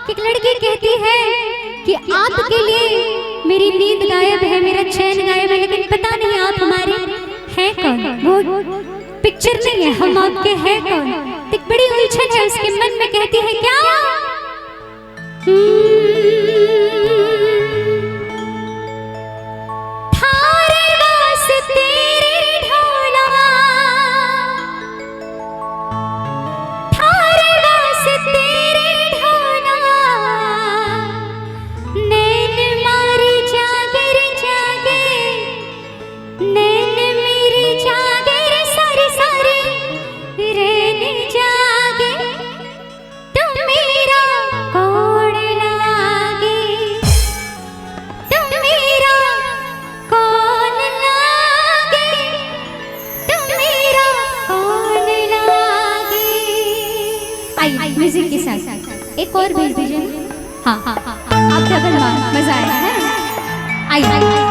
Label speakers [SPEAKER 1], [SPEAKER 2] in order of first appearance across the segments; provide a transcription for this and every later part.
[SPEAKER 1] कि एक लड़की कहती है कि आपके लिए मेरी नींद गायब है, मेरा चैन गायब है, लेकिन पता नहीं आप हमारे हैं कौन। वो पिक्चर नहीं है, हम आपके हैं कौन। एक बड़ी उलझन है उसके मन में, कहती है क्या म्यूजिक के साथ एक और भेज दीजिए। हाँ हाँ हाँ, आप डबल मार, मजा आएगा है। आइए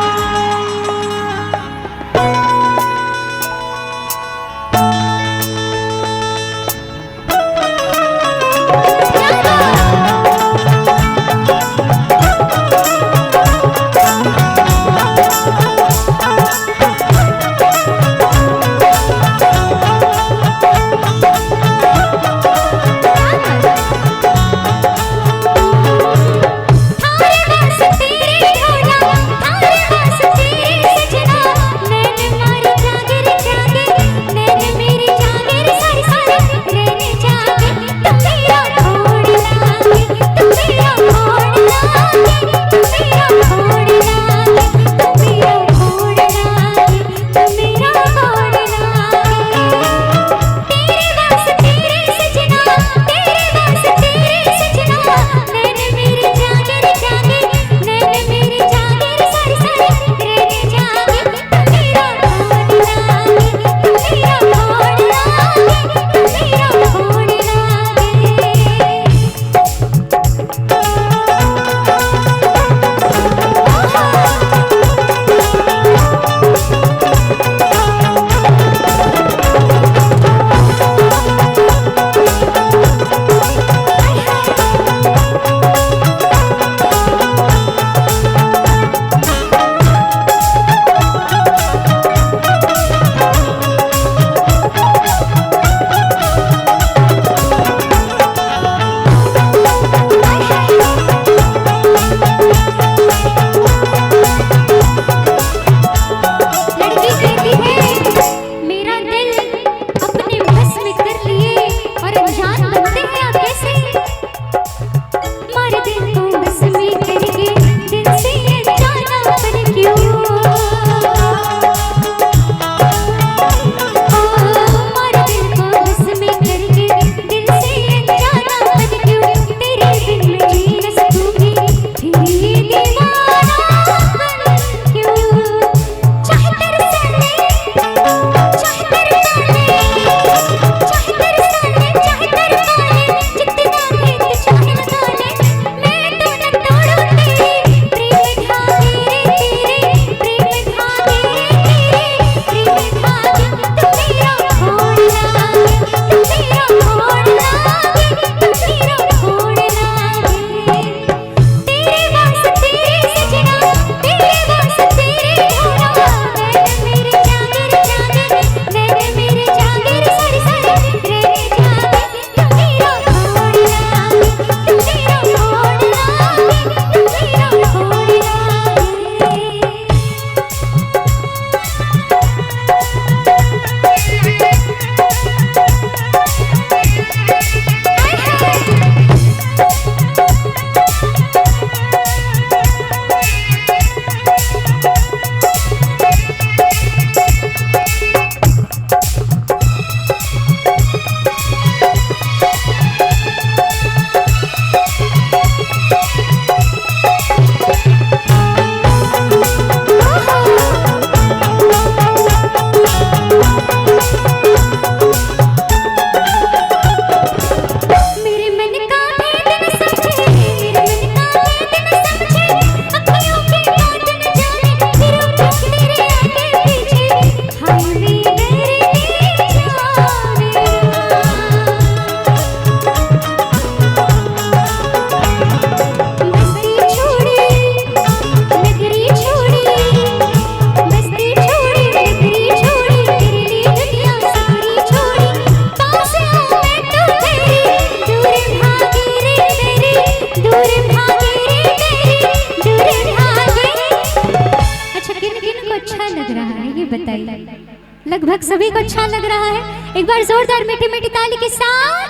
[SPEAKER 1] सभी को अच्छा लग रहा है। एक बार जोरदार मीठी मीठी ताली के साथ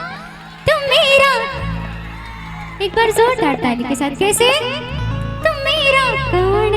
[SPEAKER 1] तुम मेरा, एक बार जोरदार ताली के साथ कैसे, तुम मेरा कौन